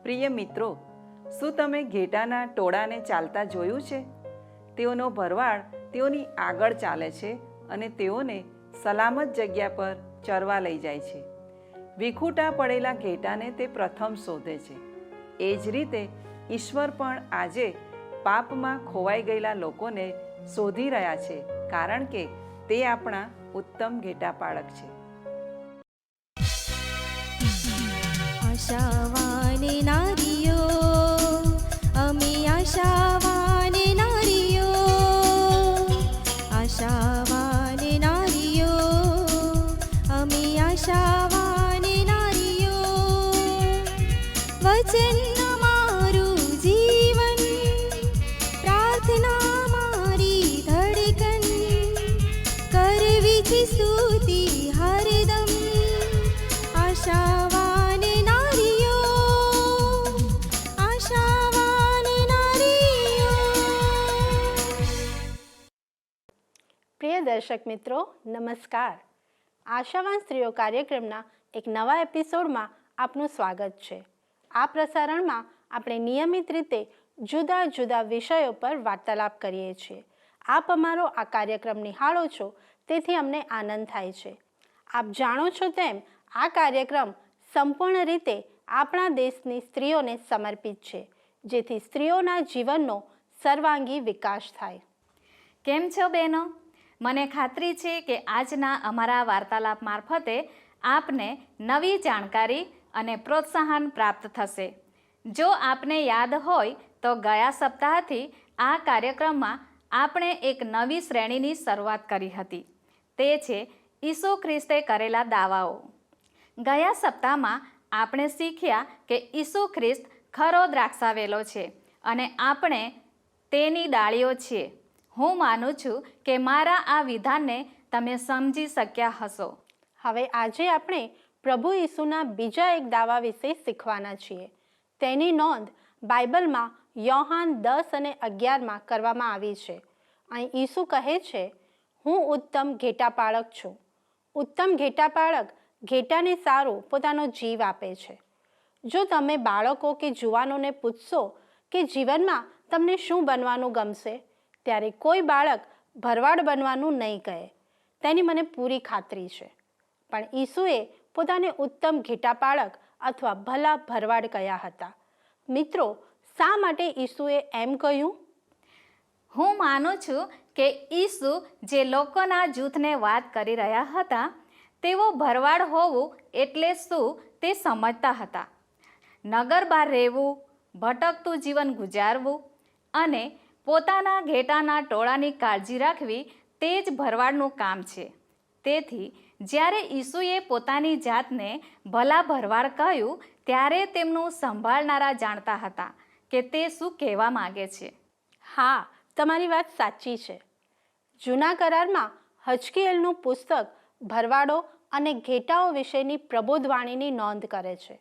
પ્રિય મિત્રો, શું તમે ઘેટાના ટોળાને ચાલતા જોયું છે? તેઓનો ભરવાડ તેઓની આગળ ચાલે છે અને તેઓને સલામત જગ્યા પર ચરવા લઈ જાય છે. વિખૂટા પડેલા ઘેટાને તે પ્રથમ શોધે છે. એ જ રીતે ઈશ્વર પણ આજે પાપમાં ખોવાઈ ગયેલા લોકોને શોધી રહ્યા છે, કારણ કે તે આપણા ઉત્તમ ઘેટાપાળક છે. આશાવાન નારીઓ, અમે આશાવાન નારીઓ, આશાવાન નારીઓ, અમે આશાવાન નારીઓ. વચન અમારું જીવન, પ્રાર્થના મારી ધડકન, કરવી છે સ્તુતિ હરદમ. આશાવાન પ્રિય દર્શક મિત્રો, નમસ્કાર. આશાવાન સ્ત્રીઓ કાર્યક્રમના એક નવા એપિસોડમાં આપનું સ્વાગત છે. આ પ્રસારણમાં આપણે નિયમિત રીતે જુદા જુદા વિષયો પર વાર્તાલાપ કરીએ છીએ. આપ અમારો આ કાર્યક્રમ નિહાળો છો, તેથી અમને આનંદ થાય છે. આપ જાણો છો તેમ આ કાર્યક્રમ સંપૂર્ણ રીતે આપણા દેશની સ્ત્રીઓને સમર્પિત છે, જેથી સ્ત્રીઓના જીવનનો સર્વાંગી વિકાસ થાય. કેમ છો બહેનો? મને ખાતરી છે કે આજના અમારા વાર્તાલાપ મારફતે આપને નવી જાણકારી અને પ્રોત્સાહન પ્રાપ્ત થશે. જો આપને યાદ હોય તો ગયા સપ્તાહથી આ કાર્યક્રમમાં આપણે એક નવી શ્રેણીની શરૂઆત કરી હતી. તે છે ઈસુ ખ્રિસ્તે કરેલા દાવાઓ. ગયા સપ્તાહમાં આપણે શીખ્યા કે ઈસુ ખ્રિસ્ત ખરો દ્રાક્ષાવેલો છે અને આપણે તેની ડાળીઓ છીએ. હું માનું છું કે મારા આ વિધાનને તમે સમજી શક્યા હશો. હવે આજે આપણે પ્રભુ ઈસુના બીજા એક દાવા વિશે શીખવાના છીએ. તેની નોંધ બાઇબલમાં યોહાન 10 અને 11માં કરવામાં આવી છે. અહીં ઈસુ કહે છે, હું ઉત્તમ ઘેટાપાળક છું. ઉત્તમ ઘેટાપાળક ઘેટાને સારું પોતાનો જીવ આપે છે. જો તમે બાળકો કે જુવાનોને પૂછશો કે જીવનમાં તમને શું બનવાનું ગમશે, ત્યારે કોઈ બાળક ભરવાડ બનવાનું નહીં કહે. તેની મને પૂરી ખાતરી છે. પણ ઈસુએ પોતાને ઉત્તમ ઘેટાપાળક અથવા ભલા ભરવાડ કહ્યા હતા. મિત્રો, શા માટે ઈસુએ એમ કહ્યું? હું માનું છું કે ઈસુ જે લોકોના જૂથને વાત કરી રહ્યા હતા, તેઓ ભરવાડ હોવું એટલે શું તે સમજતા હતા. નગર બહાર રહેવું, ભટકતું જીવન ગુજારવું અને પોતાના ઘેટાના ટોળાની કાળજી રાખવી તે જ ભરવાડનું કામ છે. તેથી જ્યારે ઈસુએ પોતાની જાતને ભલા ભરવાડ કહ્યું, ત્યારે તેમનું સંભાળનારા જાણતા હતા કે તે શું કહેવા માગે છે. હા, તમારી વાત સાચી છે. જૂના કરારમાં હજકીએલનું પુસ્તક ભરવાડો અને ઘેટાઓ વિશેની પ્રબોધવાણીની નોંધ કરે છે.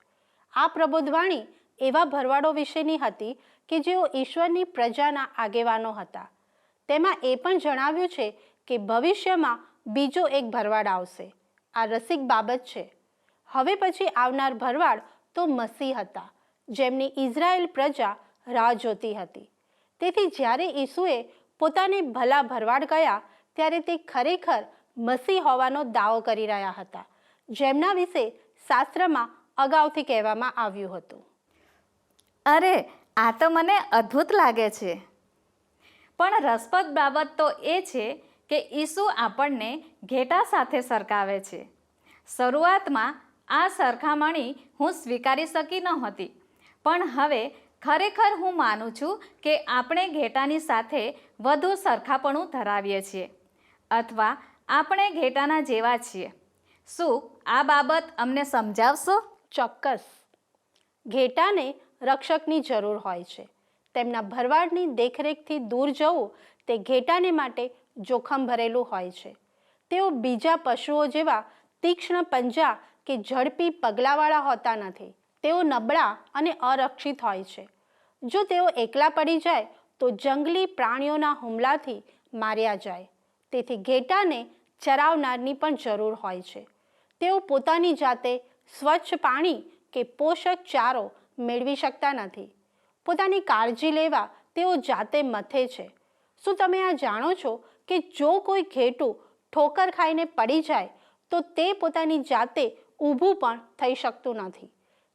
આ પ્રબોધવાણી એવા ભરવાડો વિશેની હતી કે જેઓ ઈશ્વરની પ્રજાના આગેવાનો હતા. તેમાં એ પણ જણાવ્યું છે કે ભવિષ્યમાં બીજો એક ભરવાડ આવશે. આ રસિક બાબત છે. હવે પછી આવનાર ભરવાડ તો મસીહ હતા, જેમની ઇઝરાયેલ પ્રજા રાહ જોતી હતી. તેથી જ્યારે ઈસુએ પોતાને ભલા ભરવાડ કહ્યા, ત્યારે તે ખરેખર મસીહ હોવાનો દાવો કરી રહ્યા હતા, જેમના વિશે શાસ્ત્રમાં અગાઉથી કહેવામાં આવ્યું હતું. અરે, આ તો મને અદ્ભુત લાગે છે. પણ રસપ્રદ બાબત તો એ છે કે ઈસુ આપણને ઘેટા સાથે સરખાવે છે. શરૂઆતમાં આ સરખામણી હું સ્વીકારી શકી નહોતી, પણ હવે ખરેખર હું માનું છું કે આપણે ઘેટાની સાથે વધુ સરખાપણું ધરાવીએ છીએ, અથવા આપણે ઘેટાના જેવા છીએ. શું આ બાબત અમને સમજાવશો? ચોક્કસ. ઘેટાને રક્ષકની જરૂર હોય છે. તેમના ભરવાડની દેખરેખથી દૂર જવું તે ઘેટાને માટે જોખમ ભરેલું હોય છે. તેઓ બીજા પશુઓ જેવા તીક્ષ્ણ પંજા કે ઝડપી પગલાંવાળા હોતા નથી. તેઓ નબળા અને અરક્ષિત હોય છે. જો તેઓ એકલા પડી જાય તો જંગલી પ્રાણીઓના હુમલાથી માર્યા જાય. તેથી ઘેટાને ચરાવનારની પણ જરૂર હોય છે. તેઓ પોતાની જાતે સ્વચ્છ પાણી કે પોષક ચારો મેળવી શકતા નથી. પોતાની કાળજી લેવા તેઓ જાતે મથે છે. શું તમે આ જાણો છો કે જો કોઈ ઘેટું ઠોકર ખાઈને પડી જાય તો તે પોતાની જાતે ઊભું પણ થઈ શકતું નથી.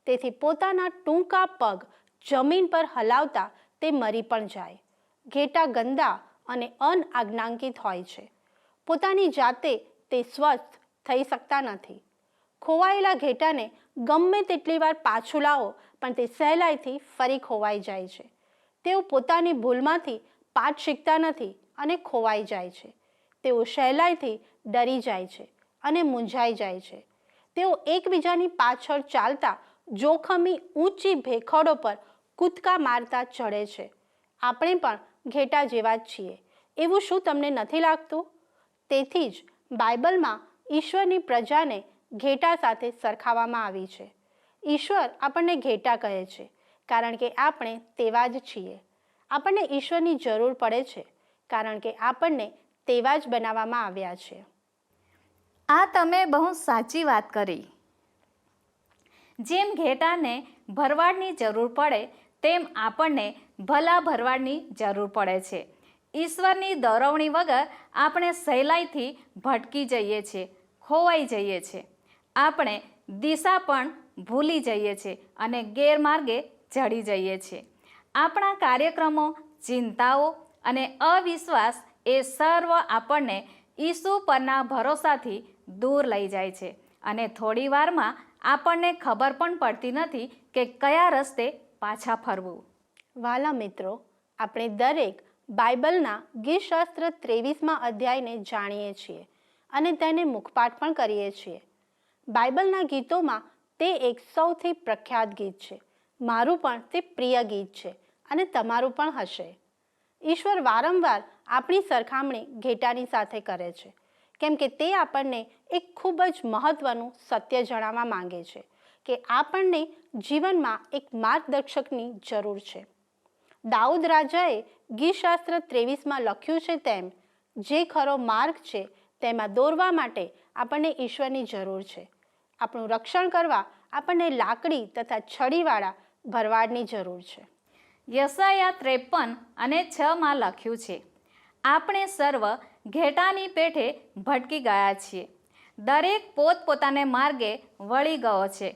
તેથી પોતાના ટૂંકા પગ જમીન પર હલાવતા તે મરી પણ જાય. ઘેટા ગંદા અને અનઆજ્ઞાંકિત હોય છે. પોતાની જાતે તે સ્વસ્થ થઈ શકતા નથી. ખોવાયેલા ઘેટાને ગમે તેટલી વાર પાછું લાવો પણ તે સહેલાઈથી ફરી ખોવાઈ જાય છે. તેઓ પોતાની ભૂલમાંથી પાઠ શીખતા નથી અને ખોવાઈ જાય છે. તેઓ સહેલાઈથી ડરી જાય છે અને મૂંઝાઈ જાય છે. તેઓ એકબીજાની પાછળ ચાલતા જોખમી ઊંચી ભેખડો પર કૂદકા મારતા ચડે છે. આપણે પણ ઘેટા જેવા જ છીએ. એવું શું તમને નથી લાગતું? તેથી જ બાઇબલમાં ઈશ્વરની પ્રજાને ઘેટા સાથે સરખાવવામાં આવી છે. ઈશ્વર આપણને ઘેટા કહે છે કારણ કે આપણે તેવા જ છીએ. આપણને ઈશ્વરની જરૂર પડે છે કારણ કે આપણને તેવા જ બનાવવામાં આવ્યા છે. આ તમે બહુ સાચી વાત કરી. જેમ ઘેટાને ભરવાડની જરૂર પડે તેમ આપણને ભલા ભરવાડની જરૂર પડે છે. ઈશ્વરની દોરવણી વગર આપણે સહેલાઈથી ભટકી જઈએ છીએ, ખોવાઈ જઈએ છીએ. આપણે દિશા પણ ભૂલી જઈએ છીએ અને ગેરમાર્ગે ચડી જઈએ છીએ. આપણા કાર્યક્રમો, ચિંતાઓ અને અવિશ્વાસ એ સર્વ આપણને ઈસુ પરના ભરોસાથી દૂર લઈ જાય છે અને થોડી વારમાં આપણને ખબર પણ પડતી નથી કે કયા રસ્તે પાછા ફરવું. વાલા મિત્રો, આપણે દરેક બાઇબલના ગીતશાસ્ત્ર 23મા અધ્યાયને જાણીએ છીએ અને તેને મુખપાઠ પણ કરીએ છીએ. બાઇબલના ગીતોમાં તે એક સૌથી પ્રખ્યાત ગીત છે. મારું પણ તે પ્રિય ગીત છે અને તમારું પણ હશે. ઈશ્વર વારંવાર આપણી સરખામણી ઘેટાની સાથે કરે છે કેમ કે તે આપણને એક ખૂબ જ મહત્વનું સત્ય જણાવવા માંગે છે કે આપણને જીવનમાં એક માર્ગદર્શકની જરૂર છે. દાઉદ રાજાએ ગીતશાસ્ત્ર 23માં લખ્યું છે તેમ, જે ખરો માર્ગ છે તેમાં દોરવા માટે આપણને ઈશ્વરની જરૂર છે. આપણું રક્ષણ કરવા આપણને લાકડી તથા છડીવાળા ભરવાડની જરૂર છે. યશાયા 53 અને 6માં લખ્યું છે, આપણે સર્વ ઘેટાની પેઠે ભટકી ગયા છીએ, દરેક પોતપોતાને માર્ગે વળી ગયો છે.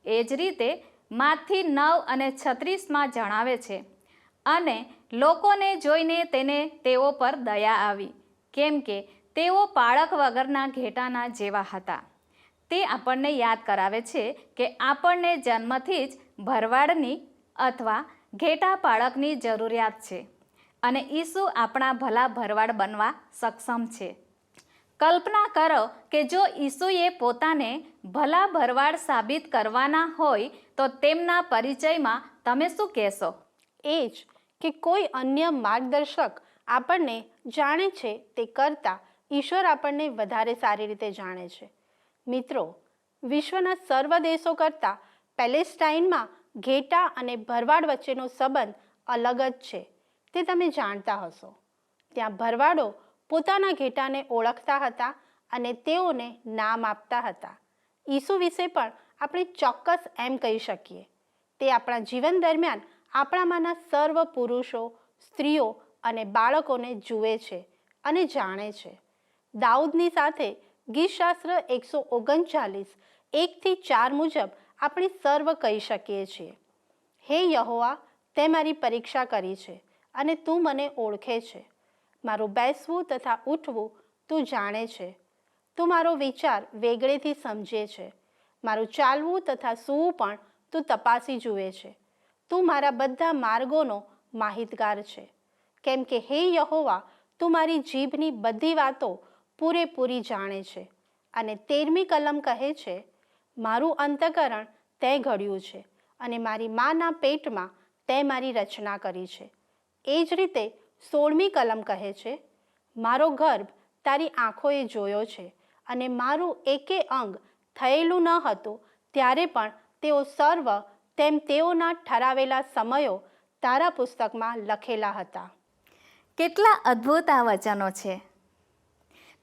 એ જ રીતે માથી 9 અને 36માં જણાવે છે, અને લોકોને જોઈને તેને તેઓ પર દયા આવી, કેમ કે તેઓ પાળક વગરના ઘેટાના જેવા હતા. તે આપણને યાદ કરાવે છે કે આપણને જન્મથી જ ભરવાડની અથવા ઘેટા પાળકની જરૂરિયાત છે અને ઈસુ આપણા ભલા ભરવાડ બનવા સક્ષમ છે. કલ્પના કરો કે જો ઈસુએ પોતાને ભલા ભરવાડ સાબિત કરવાના હોય તો તેમના પરિચયમાં તમે શું કહેશો? એ જ કે કોઈ અન્ય માર્ગદર્શક આપણને જાણે છે તે કરતાં ઈશ્વર આપણને વધારે સારી રીતે જાણે છે. મિત્રો, વિશ્વના સર્વ દેશો કરતાં પેલેસ્ટાઇનમાં ઘેટા અને ભરવાડ વચ્ચેનો સંબંધ અલગ જ છે. તે તમે જાણતા હશો. ત્યાં ભરવાડો પોતાના ઘેટાને ઓળખતા હતા અને તેઓને નામ આપતા હતા. ઈસુ વિશે પણ આપણે ચોક્કસ એમ કહી શકીએ, તે આપણા જીવન દરમિયાન આપણામાંના સર્વ પુરુષો, સ્ત્રીઓ અને બાળકોને જુએ છે અને જાણે છે. દાઉદની સાથે ગીતશાસ્ત્ર 139 1-4 મુજબ આપણે સર્વ કહી શકીએ છીએ, હે યહોવા, તે મારી પરીક્ષા કરી છે અને તું મને ઓળખે છે. મારું બેસવું તથા ઉઠવું તું જાણે છે. તું મારો વિચાર વેગળેથી સમજે છે. મારું ચાલવું તથા સૂવું પણ તું તપાસી જુએ છે. તું મારા બધા માર્ગોનો માહિતગાર છે. કેમ કે હે યહોવા, તું મારી જીભની બધી વાતો પૂરેપૂરી જાણે છે. અને 13મી કલમ કહે છે, મારું અંતઃકરણ તે ઘડ્યું છે અને મારી માના પેટમાં તે મારી રચના કરી છે. એ જ રીતે 16મી કલમ કહે છે, મારો ગર્ભ તારી આંખોએ જોયો છે અને મારું એકે અંગ થયેલું ન હતું ત્યારે પણ તેઓ સર્વ તેમ તેઓના ઠરાવેલા સમયો તારા પુસ્તકમાં લખેલા હતા. કેટલા અદ્ભુત આ વચનો છે!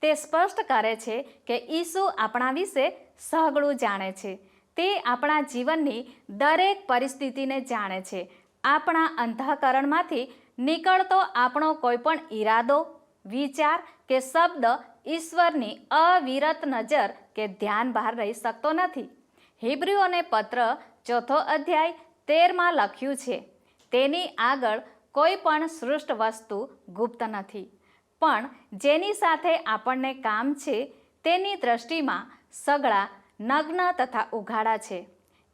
તે સ્પષ્ટ કરે છે કે ઈસુ આપણા વિશે સઘળું જાણે છે. તે આપણા જીવનની દરેક પરિસ્થિતિને જાણે છે. આપણા અંતઃકરણમાંથી નીકળતો આપણો કોઈ પણ ઈરાદો, વિચાર કે શબ્દ ઈશ્વરની અવિરત નજર કે ધ્યાન બહાર રહી શકતો નથી. હિબ્રુઓને પત્ર 4 અધ્યાય 13 લખ્યું છે, તેની આગળ કોઈ પણ સૃષ્ટ વસ્તુ ગુપ્ત નથી, પણ જેની સાથે આપણને કામ છે તેની દ્રષ્ટિમાં સગળા નગ્ન તથા ઉઘાડા છે.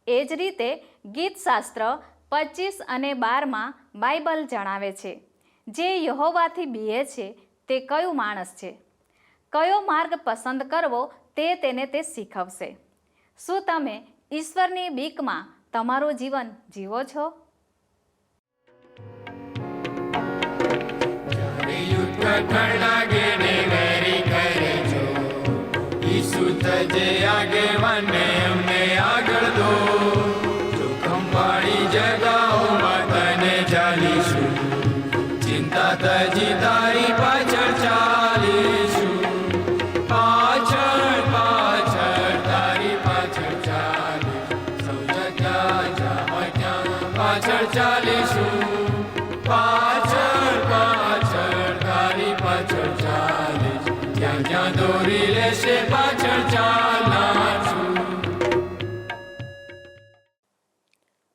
એ જ રીતે ગીતશાસ્ત્ર 25 અને 12 બાઇબલ જણાવે છે, જે યહોવાથી બીએ છે તે કયું માણસ છે, કયો માર્ગ પસંદ કરવો તે તેને તે શીખવશે. શું તમે ઈશ્વરની બીકમાં તમારું જીવન જીવો છો? જે આગેવાને અમને આગળ દો, જોખમ પાડી જગાઓમાં તને ચાલીશું, ચિંતા તજી તારી પાછળ ચાલીશું, પાછળ પાછળ તારી પાછળ ચાલીશું, સૌ જગ્યા જ્યાં ત્યાં પાછળ ચાલીશું, પાછળ પાછળ તારી પાછળ ચાલીશું, જ્યાં જ્યાં દોરી લેશે પાછળ ચાલનાર છું.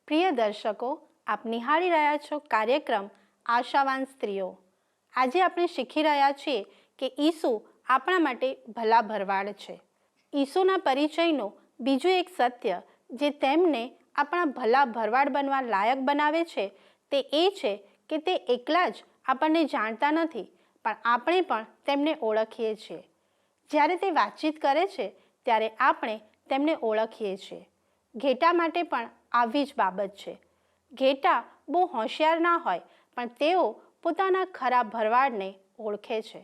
પ્રિય દર્શકો, આપ નિહાળી રહ્યા છો કાર્યક્રમ આશાવાન સ્ત્રીઓ. આજે આપણે શીખી રહ્યા છીએ કે ઈસુ આપણા માટે ભલા ભરવાડ છે. ઈસુના પરિચયનું બીજું એક સત્ય જે તેમને આપણા ભલા ભરવાડ બનવા લાયક બનાવે છે તે એ છે કે તે એકલા જ આપણને જાણતા નથી, પણ આપણે પણ તેમને ઓળખીએ છીએ. જ્યારે તે વાતચીત કરે છે ત્યારે આપણે તેમને ઓળખીએ છીએ. ઘેટા માટે પણ આવી જ બાબત છે. ઘેટા બહુ હોશિયાર ના હોય, પણ તેઓ પોતાના ખરા ભરવાડને ઓળખે છે.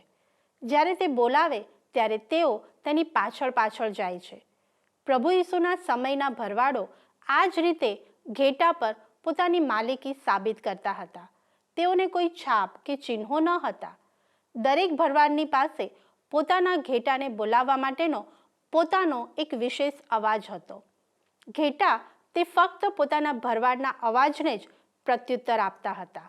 જ્યારે તે બોલાવે ત્યારે તેઓ તેની પાછળ પાછળ જાય છે. પ્રભુ ઈસુના સમયના ભરવાડો આ જ રીતે ઘેટા પર પોતાની માલિકી સાબિત કરતા હતા. તેઓને કોઈ છાપ કે ચિહ્નો ન હતા. દરેક ભરવાડની પાસે પોતાના ઘેટાને બોલાવવા માટેનો પોતાનો એક વિશેષ અવાજ હતો. ઘેટા તે ફક્ત પોતાના ભરવાડના અવાજને જ પ્રત્યુત્તર આપતા હતા.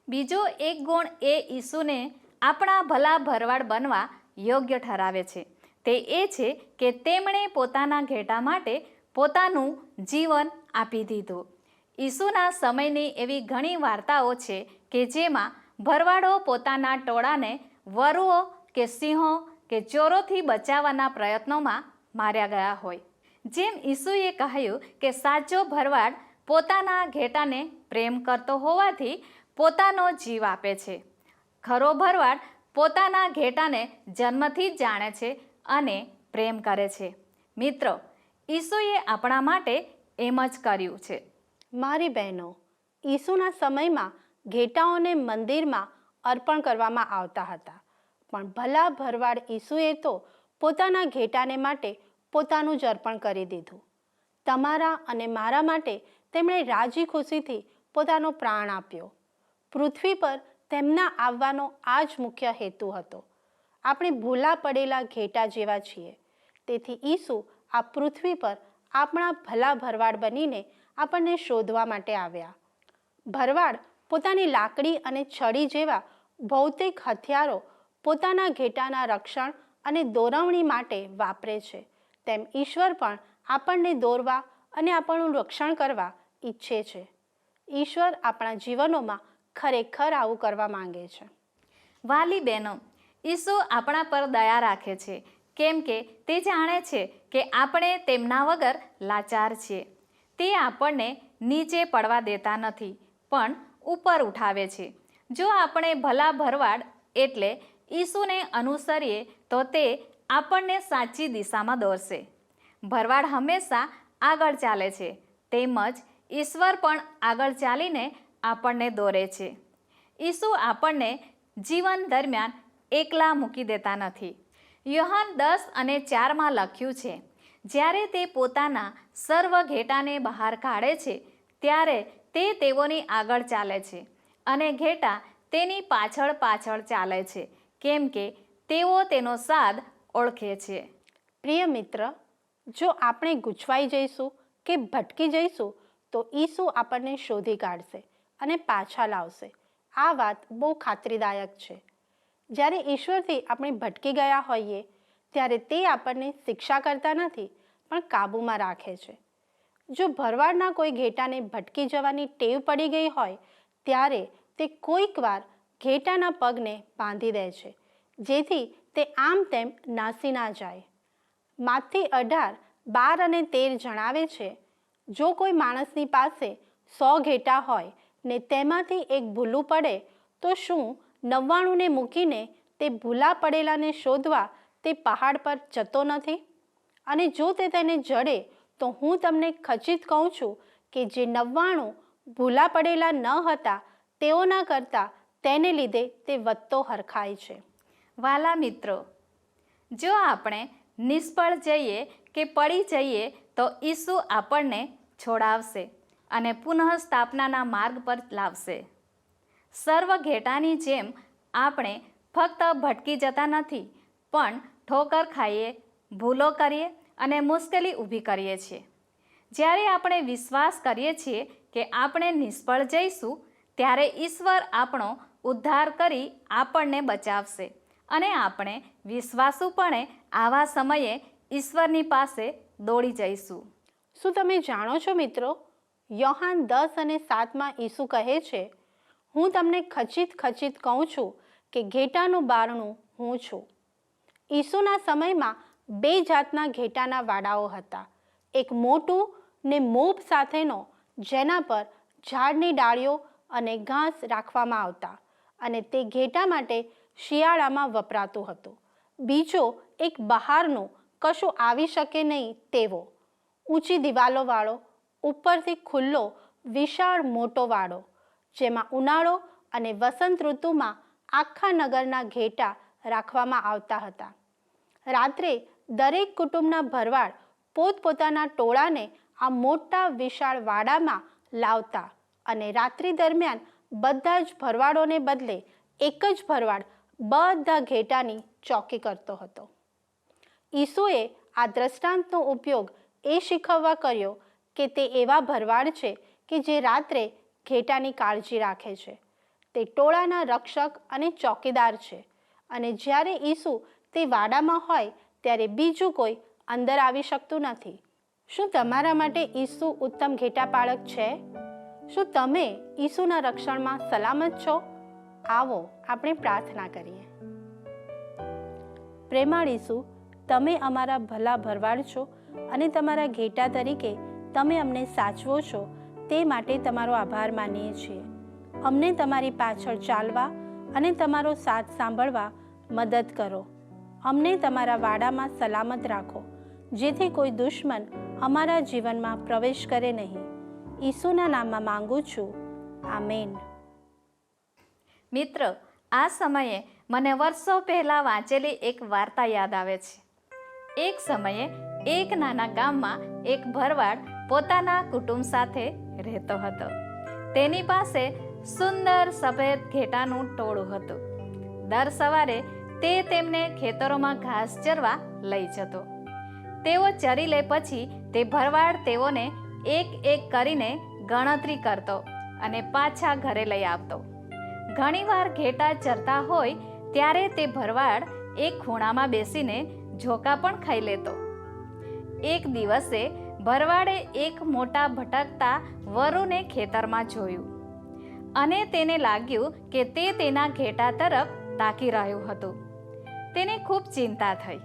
બીજો એક ગુણ એ ઈસુને આપણા ભલા ભરવાડ બનવા યોગ્ય ઠરાવે છે. તે એ છે કે તેમણે પોતાના ઘેટા માટે પોતાનું જીવન આપી દીધું. ઈસુના સમયની એવી ઘણી વાર્તાઓ છે કે જેમાં ભરવાડો પોતાના ટોળાને વરુઓ કે સિંહો કે ચોરોથી બચાવવાના પ્રયત્નોમાં માર્યા ગયા હોય. જેમ ઈસુએ કહ્યું કે સાચો ભરવાડ પોતાના ઘેટાને પ્રેમ કરતો હોવાથી પોતાનો જીવ આપે છે. ખરો ભરવાડ પોતાના ઘેટાને જન્મથી જ જાણે છે અને પ્રેમ કરે છે. મિત્રો, ઈસુએ આપણા માટે એમ જ કર્યું છે. મારી બહેનો, ઈસુના સમયમાં ઘેટાઓને મંદિરમાં અર્પણ કરવામાં આવતા હતા, પણ ભલા ભરવાડ ઈસુએ તો પોતાના ઘેટાને માટે પોતાનું જ અર્પણ કરી દીધું. તમારા અને મારા માટે તેમણે રાજી ખુશીથી પોતાનો પ્રાણ આપ્યો. પૃથ્વી પર તેમના આવવાનો આ જ મુખ્ય હેતુ હતો. આપણે ભૂલા પડેલા ઘેટા જેવા છીએ, તેથી ઈસુ આ પૃથ્વી પર આપણા ભલા ભરવાડ બનીને આપણને શોધવા માટે આવ્યા. ભરવાડ પોતાની લાકડી અને છડી જેવા ભૌતિક હથિયારો પોતાના ઘેટાના રક્ષણ અને દોરવણી માટે વાપરે છે, તેમ ઈશ્વર પણ આપણને દોરવા અને આપણું રક્ષણ કરવા ઈચ્છે છે. ઈશ્વર આપણા જીવનોમાં ખરેખર આવું કરવા માંગે છે. વાલી બહેનો, ઈસુ આપણા પર દયા રાખે છે, કેમ કે તે જાણે છે કે આપણે તેમના વગર લાચાર છીએ. તે આપણને નીચે પડવા દેતા નથી, પણ ઉપર ઉઠાવે છે. જો આપણે ભલા ભરવાડ એટલે ઈસુને અનુસરીએ તો તે આપણને સાચી દિશામાં દોરશે. ભરવાડ હંમેશા આગળ ચાલે છે, તેમજ ઈશ્વર પણ આગળ ચાલીને આપણને દોરે છે. ઈસુ આપણને જીવન દરમિયાન એકલા મૂકી દેતા નથી. યોહાન 10:4 લખ્યું છે, જ્યારે તે પોતાના સર્વ ઘેટાને બહાર કાઢે છે ત્યારે તે તેઓની આગળ ચાલે છે અને ઘેટા તેની પાછળ પાછળ ચાલે છે, કેમ કે તેઓ તેનો સાદ ઓળખે છે. પ્રિય મિત્ર, જો આપણે ગૂંચવાઈ જઈશું કે ભટકી જઈશું તો ઈસુ આપણને શોધી કાઢશે અને પાછા લાવશે. આ વાત બહુ ખાતરીદાયક છે. જ્યારે ઈશ્વરથી આપણે ભટકી ગયા હોઈએ ત્યારે તે આપણને શિક્ષા કરતા નથી પણ કાબૂમાં રાખે છે. જો ભરવાડના કોઈ ઘેટાને ભટકી જવાની ટેવ પડી ગઈ હોય ત્યારે તે કોઈક વાર ઘેટાના પગને બાંધી દે છે જેથી તે આમ તેમ નાસી ના જાય. માથી 18:12 અને 13 જણાવે છે, જો કોઈ માણસની પાસે 100 ઘેટા હોય ને તેમાંથી એક ભૂલું પડે તો શું 99ને મૂકીને તે ભૂલા પડેલાને શોધવા તે પહાડ પર જતો નથી? અને જો તે તેને જડે તો હું તમને ખચિત કહું છું કે જે 99 ભૂલા પડેલા ન હતા તેઓના કરતાં તેને લીધે તે વધતો હરખાય છે. વાલા મિત્રો, જો આપણે નિષ્ફળ જઈએ કે પડી જઈએ તો ઈસુ આપણને છોડાવશે અને પુનઃસ્થાપનાના માર્ગ પર લાવશે. સર્વ ઘેટાની જેમ આપણે ફક્ત ભટકી જતા નથી, પણ ઠોકર ખાઈએ, ભૂલો કરીએ અને મુશ્કેલી ઊભી કરીએ છીએ. જ્યારે આપણે વિશ્વાસ કરીએ છીએ કે આપણે નિષ્ફળ જઈશું ત્યારે ઈશ્વર આપણો ઉદ્ધાર કરી આપણને બચાવશે અને આપણે વિશ્વાસુપણે આવા સમયે ઈશ્વરની પાસે દોડી જઈશું. શું તમે જાણો છો મિત્રો, યોહાન 10:7 ઈસુ કહે છે, હું તમને ખચિત કહું છું કે ઘેટાનું બારણું હું છું. ઈસુના સમયમાં 2 જાતના ઘેટાના વાડાઓ હતા. એક મોટું ને મોપ સાથેનો જેના પર ઝાડની ડાળીઓ અને ઘાસ રાખવામાં આવતા અને તે ઘેટા માટે શિયાળામાં વપરાતું હતું. બીજો એક બહારનું કશું આવી શકે નહીં તેવો ઊંચી દિવાલોવાળો, ઉપરથી ખુલ્લો વિશાળ મોટો વાડો, જેમાં ઉનાળો અને વસંત ઋતુમાં આખા નગરના ઘેટા રાખવામાં આવતા હતા. રાત્રે દરેક કુટુંબના ભરવાડ પોતપોતાના ટોળાને આ મોટા વિશાળ વાડામાં લાવતા અને રાત્રિ દરમિયાન બધા જ ભરવાડોને બદલે એક જ ભરવાડ બધા ઘેટાની ચોકી કરતો હતો. ઈસુએ આ દ્રષ્ટાંતનો ઉપયોગ એ શીખવવા કર્યો કે તે એવા ભરવાડ છે કે જે રાત્રે ઘેટાની કાળજી રાખે છે. તે ટોળાના રક્ષક અને ચોકીદાર છે અને જ્યારે ઈસુ તે વાડામાં હોય ત્યારે બીજું કોઈ અંદર આવી શકતું નથી. શું તમારા માટે ઈસુ ઉત્તમ ઘેટાપાળક છે? શું તમે ઈસુના રક્ષણમાં સલામત છો? આવો આપણે પ્રાર્થના કરીએ. પ્રેમાળ ઈસુ, તમે અમારા ભલા ભરવાડ છો અને તમારા ઘેટા તરીકે તમે અમને સાચવો છો તે માટે તમારો આભાર માનીએ છીએ. અમને તમારી પાછળ ચાલવા અને તમારો સાથ સાંભળવા મદદ કરો. અમને તમારા વાડામાં સલામત રાખો જેથી કોઈ દુશ્મન અમારા જીવનમાં પ્રવેશ કરે નહીં. ઈસુના નામમાં માંગુ છું, આમેન. મિત્ર, આ સમયે મને વર્ષો પહેલાં વાંચેલી એક વાર્તા યાદ આવે છે. એક સમયે એક નાના ગામમાં એક ભરવાડ પોતાના કુટુંબ સાથે રહેતો હતો. તેની પાસે સુંદર સફેદ ઘેટાનું ટોળું હતું. દર સવારે તે તેમને ખેતરોમાં ઘાસ ચરવા લઈ જતો. તેઓ ચરી લે પછી તે ભરવાડ તેઓને એક એક કરીને ગણતરી કરતો અને પાછા ઘરે લઈ આવતો. ઘણીવાર ઘેટા ચરતા હોય ત્યારે તે ભરવાડ એક ખૂણામાં બેસીને ઝોકા પણ ખાઈ લેતો. એક દિવસે ભરવાડે એક મોટા ભટકતા વરુને ખેતરમાં જોયું અને તેને લાગ્યું કે તે તેના ઘેટા તરફ તાકી રહ્યું હતું. તેને ખૂબ ચિંતા થઈ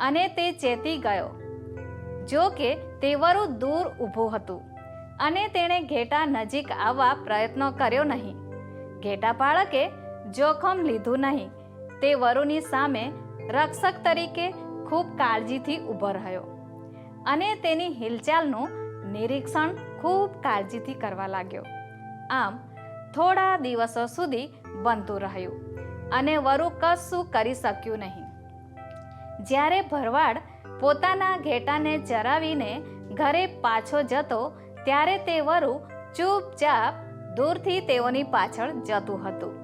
અને તે ચેતી ગયો. જો કે તે વરુ દૂર ઊભું હતું અને તેણે ઘેટા નજીક આવવા પ્રયત્નો કર્યો નહીં. ઘેટા પાળકે જોખમ લીધું નહીં. તે વરુની સામે રક્ષક તરીકે ખૂબ કાળજીથી ઊભો રહ્યો અને તેની હિલચાલનું નિરીક્ષણ ખૂબ કાળજીથી કરવા લાગ્યો. આમ થોડા દિવસો સુધી બનતું રહ્યું અને વરુ કશું કરી શક્યું નહીં. જ્યારે ભરવાડ પોતાના ઘેટાને ચરાવીને ઘરે પાછો જતો ત્યારે તે વરુ ચૂપચાપ દૂરથી તેઓની પાછળ જતું હતું.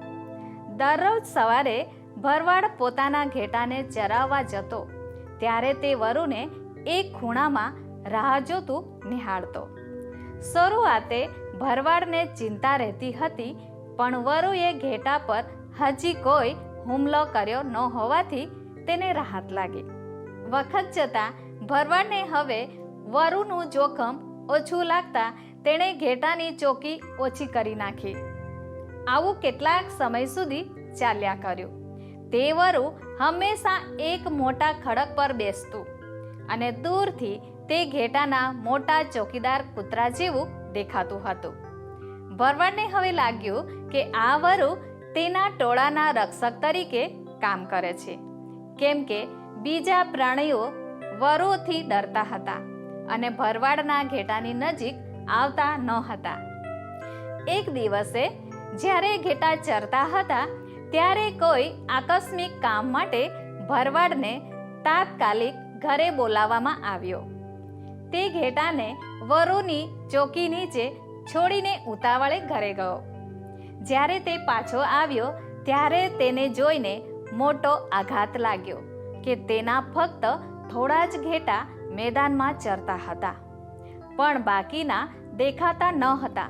દરરોજ સવારે ભરવાડ પોતાના ઘેટાને ચરાવવા જતો ત્યારે તે વરુને એક ખૂણામાં રાહ જોતું નિહાળતો. શરૂઆતે ભરવાડને ચિંતા રહેતી હતી, પણ વરુએ ઘેટા પર હજી કોઈ હુમલો કર્યો ન હોવાથી તેને રાહત લાગી. વખત જતાં ભરવાડને હવે વરુનું જોખમ ઓછું લાગતા તેણે ઘેટાની ચોકી ઓછી કરી નાખી. આવું કેટલાક સમય સુધી ચાલ્યા કર્યું. તે વરુ હંમેશા એક મોટા ખડક પર બેસતું અને દૂરથી તે ઘેટાના મોટા ચોકીદાર કૂતરા જેવું દેખાતું હતું. ભરવાડને હવે લાગ્યું કે આ વરુ તેના ટોળાના રક્ષક તરીકે કામ કરે છે, કેમ કે બીજા પ્રાણીઓ વરુથી ડરતા હતા અને ભરવાડના ઘેટાની નજીક આવતા ન હતા. એક દિવસે જ્યારે ઘેટા ચરતા હતા ત્યારે કોઈ આકસ્મિક કામ માટે ભરવાડને તાત્કાલિક ઘરે બોલાવવામાં આવ્યો. તે ઘેટાને વરુની ચોકી નીચે છોડીને ઉતાવળે ઘરે ગયો. જ્યારે તે પાછો આવ્યો ત્યારે તેને જોઈને મોટો આઘાત લાગ્યો કે તેના ફક્ત થોડા જ ઘેટા મેદાનમાં ચરતા હતા, પણ બાકીના દેખાતા ન હતા.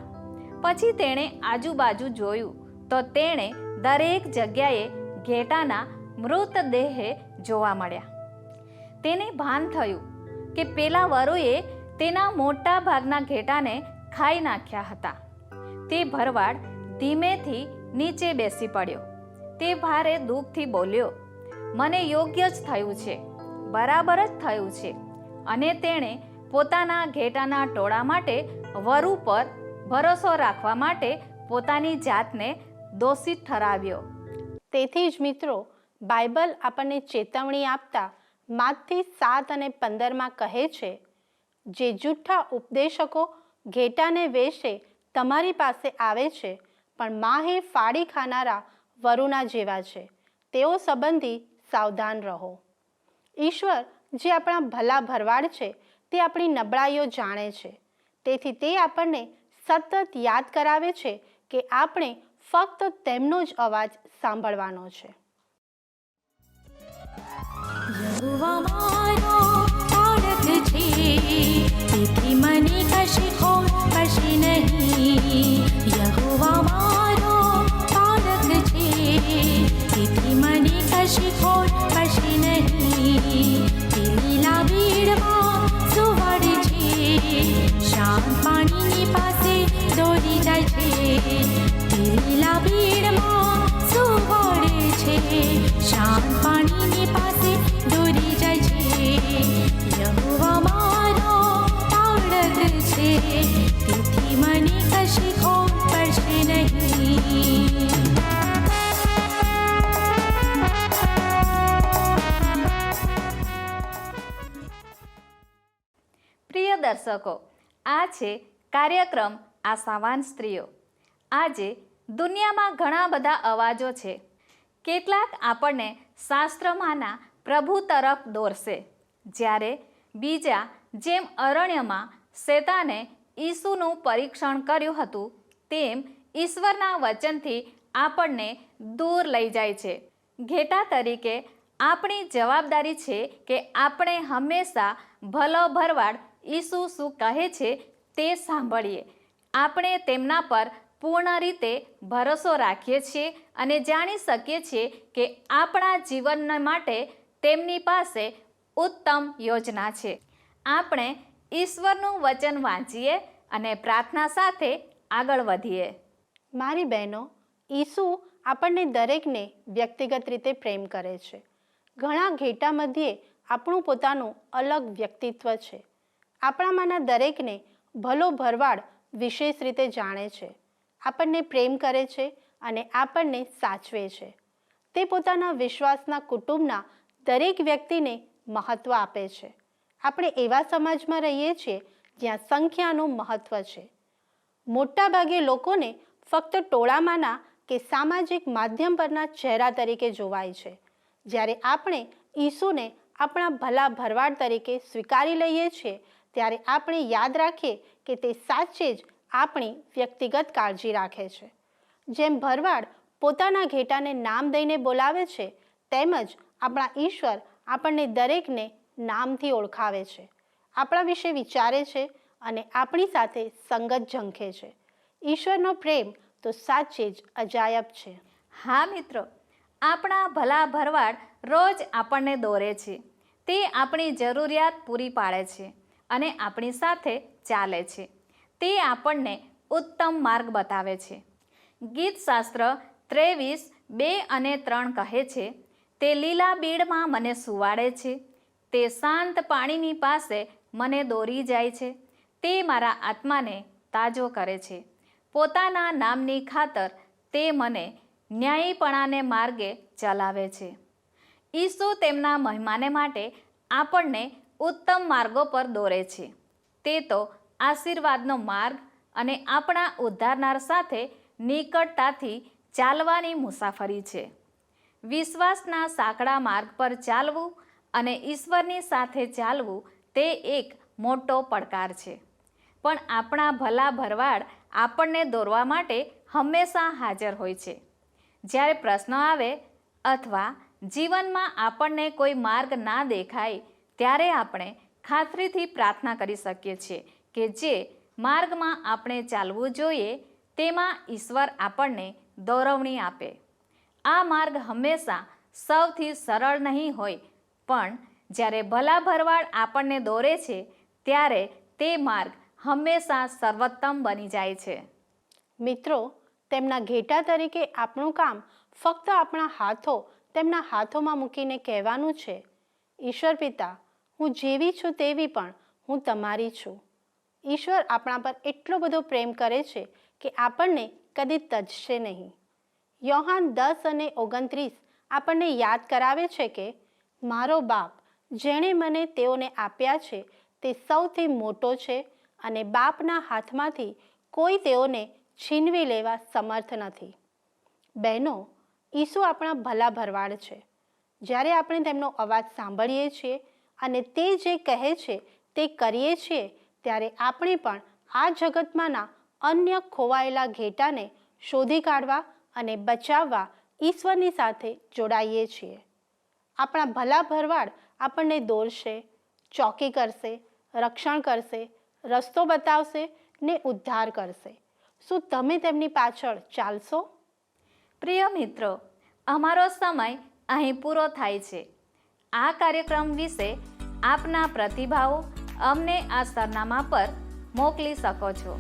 પછી તેણે આજુબાજુ જોયું તો તેણે દરેક જગ્યાએ ઘેટાના મૃતદેહ જોવા મળ્યા. તેને ભાન થયું કે પેલા વરુએ તેના મોટા ભાગના ઘેટાને ખાઈ નાખ્યા હતા. તે ભરવાડ ધીમેથી નીચે બેસી પડ્યો. તે ભારે દુઃખથી બોલ્યો, મને યોગ્ય જ થયું છે, બરાબર જ થયું છે. અને તેણે પોતાના ઘેટાના ટોળા માટે વરુ પર ભરોસો રાખવા માટે પોતાની જાતને દોષિત ઠરાવ્યો. તેથી જ મિત્રો, બાઇબલ આપણને ચેતવણી આપતા માતથી 7 અને 15 કહે છે, જે જૂઠા ઉપદેશકો ઘેટાને વેચે તમારી પાસે આવે છે, પણ માહે ફાડી ખાનારા વરુના જેવા છે. તેઓ સંબંધી સાવધાન રહો. ઈશ્વર જે આપણા ભલા ભરવાડ છે તે આપણી નબળાઈઓ જાણે છે. તેથી તે આપણને સતત યાદ કરાવે છે કે આપણે ફક્ત તેમનો જ અવાજ સાંભળવાનો છે. યહોવા મારો પાળક છે, તેથી મને કશી ખોટ પડશે નહીં. યહોવા મારો પાળક છે, તેથી મને કશી ખોટ પડશે નહીં. તે લીલા બીડમાં સુવાડે છે, શાંત પાણીની પાસે દોરી જાય છે. તે લીલા બીડમાં સુવાડે છે, શાંત પાણીની પાસે દોરી જાય છે. યહોવા મારો પાળક છે, તેથી મને કશી ખોટ પડશે નહીં. પ્રિય દર્શકો, આ છે કાર્યક્રમ આશાવાન સ્ત્રીઓ. આજે દુનિયામાં ઘણા બધા અવાજો છે. કેટલાક આપણને શાસ્ત્રમાંના પ્રભુ તરફ દોરશે, જ્યારે બીજા, જેમ અરણ્યમાં શેતાને ઈસુનું પરીક્ષણ કર્યું હતું, તેમ ઈશ્વરના વચનથી આપણને દૂર લઈ જાય છે. ઘેટા તરીકે આપણી જવાબદારી છે કે આપણે હંમેશા ભલો ભરવાડ ઈસુ શું કહે છે તે સાંભળીએ. આપણે તેમના પર પૂર્ણ રીતે ભરોસો રાખીએ છીએ અને જાણી શકીએ છીએ કે આપણા જીવન માટે તેમની પાસે ઉત્તમ યોજના છે. આપણે ઈશ્વરનું વચન વાંચીએ અને પ્રાર્થના સાથે આગળ વધીએ. મારી બહેનો, ઈસુ આપણને દરેકને વ્યક્તિગત રીતે પ્રેમ કરે છે. ઘણા ઘેટા મધ્યે આપણું પોતાનું અલગ વ્યક્તિત્વ છે. આપણામાંના દરેકને ભલો ભરવાડ વિશેષ રીતે જાણે છે, આપણને પ્રેમ કરે છે અને આપણને સાચવે છે. તે પોતાના વિશ્વાસના કુટુંબના દરેક વ્યક્તિને મહત્ત્વ આપે છે. આપણે એવા સમાજમાં રહીએ છીએ જ્યાં સંખ્યાનું મહત્ત્વ છે. મોટાભાગે લોકોને ફક્ત ટોળામાંના કે સામાજિક માધ્યમ પરના ચહેરા તરીકે જોવાય છે, જ્યારે આપણે ઈસુને આપણા ભલા ભરવાડ તરીકે સ્વીકારી લઈએ છીએ ત્યારે આપણે યાદ રાખીએ કે તે સાચે જ આપણી વ્યક્તિગત કાળજી રાખે છે. જેમ ભરવાડ પોતાના ઘેટાને નામ દઈને બોલાવે છે, તેમજ આપણા ઈશ્વર આપણને દરેકને નામથી ઓળખાવે છે, આપણા વિશે વિચારે છે અને આપણી સાથે સંગત ઝંખે છે. ઈશ્વરનો પ્રેમ તો સાચે જ અજાયબ છે. હા મિત્રો, આપણા ભલા ભરવાડ રોજ આપણને દોરે છે. તે આપણી જરૂરિયાત પૂરી પાડે છે અને આપણી સાથે ચાલે છે. તે આપણને ઉત્તમ માર્ગ બતાવે છે. ગીતશાસ્ત્ર 23:2-3 કહે છે, તે લીલા બીડમાં મને સુવાડે છે, તે શાંત પાણીની પાસે મને દોરી જાય છે, તે મારા આત્માને તાજો કરે છે. પોતાના નામની ખાતર તે મને ન્યાયીપણાને માર્ગે ચલાવે છે. ઈસુ તેમના મહેમાને માટે આપણને ઉત્તમ માર્ગો પર દોરે છે. તે તો આશીર્વાદનો માર્ગ અને આપણા ઉદ્ધારનાર સાથે નિકટતાથી ચાલવાની મુસાફરી છે. વિશ્વાસના સાંકડા માર્ગ પર ચાલવું અને ઈશ્વરની સાથે ચાલવું તે એક મોટો પડકાર છે. પણ આપણા ભલા ભરવાડ આપણને દોરવા માટે હંમેશા હાજર હોય છે. જ્યારે પ્રશ્ન આવે અથવા જીવનમાં આપણને કોઈ માર્ગ ના દેખાય ત્યારે આપણે ખાતરીથી પ્રાર્થના કરી શકીએ છીએ કે જે માર્ગમાં આપણે ચાલવું જોઈએ તેમાં ઈશ્વર આપણને દોરવણી આપે. આ માર્ગ હંમેશા સૌથી સરળ નહીં હોય, પણ જ્યારે ભલા ભરવાડ આપણને દોરે છે ત્યારે તે માર્ગ હંમેશા સર્વોત્તમ બની જાય છે. મિત્રો, તેમના ઘેટા તરીકે આપણું કામ ફક્ત આપણા હાથો તેમના હાથોમાં મૂકીને કહેવાનું છે, ઈશ્વર પિતા, હું જેવી છું તેવી પણ હું તમારી છું. ઈશ્વર આપણા પર એટલો બધો પ્રેમ કરે છે કે આપણને કદી તજશે નહીં. યોહાન 10:29 આપણને યાદ કરાવે છે કે મારો બાપ જેણે મને તેઓને આપ્યા છે તે સૌથી મોટો છે અને બાપના હાથમાંથી કોઈ તેઓને છીનવી લેવા સમર્થ નથી. બહેનો, ઈસુ આપણા ભલા ભરવાડ છે. જ્યારે આપણે તેમનો અવાજ સાંભળીએ છીએ અને તે જે કહે છે તે કરીએ છીએ ત્યારે આપણે પણ આ જગતમાંના અન્ય ખોવાયેલા ઘેટાને શોધી કાઢવા અને બચાવવા ઈશ્વરની સાથે જોડાઈએ છીએ. આપણા ભલા ભરવાડ આપણને દોરશે, ચોકી કરશે, રક્ષણ કરશે, રસ્તો બતાવશે ને ઉદ્ધાર કરશે. શું તમે તેમની પાછળ ચાલશો? પ્રિય મિત્રો, અમારો સમય અહીં પૂરો થાય છે. આ કાર્યક્રમ વિશે આપના પ્રતિભાવો અમને આ સરનામા પર મોકલી શકો છો.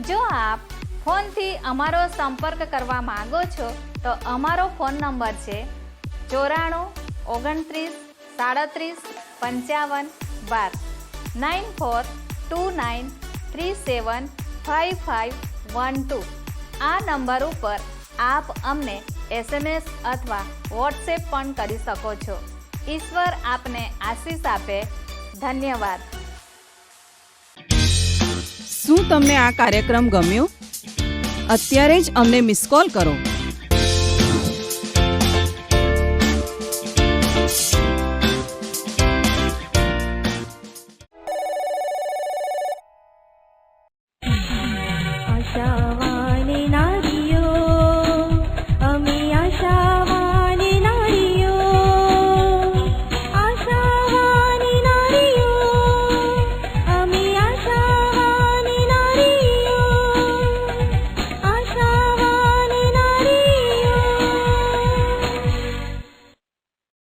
જો આપ ફોનથી અમારો સંપર્ક કરવા માંગો છો તો અમારો ફોન નંબર છે 9429375512 9429375512. આ નંબર ઉપર આપ અમને SMS અથવા વોટ્સએપ પણ કરી શકો છો. ઈશ્વર આપને આશીષ આપે. ધન્યવાદ. શું તમને આ કાર્યક્રમ ગમ્યો? અત્યારે જ અમને મિસ કોલ કરો.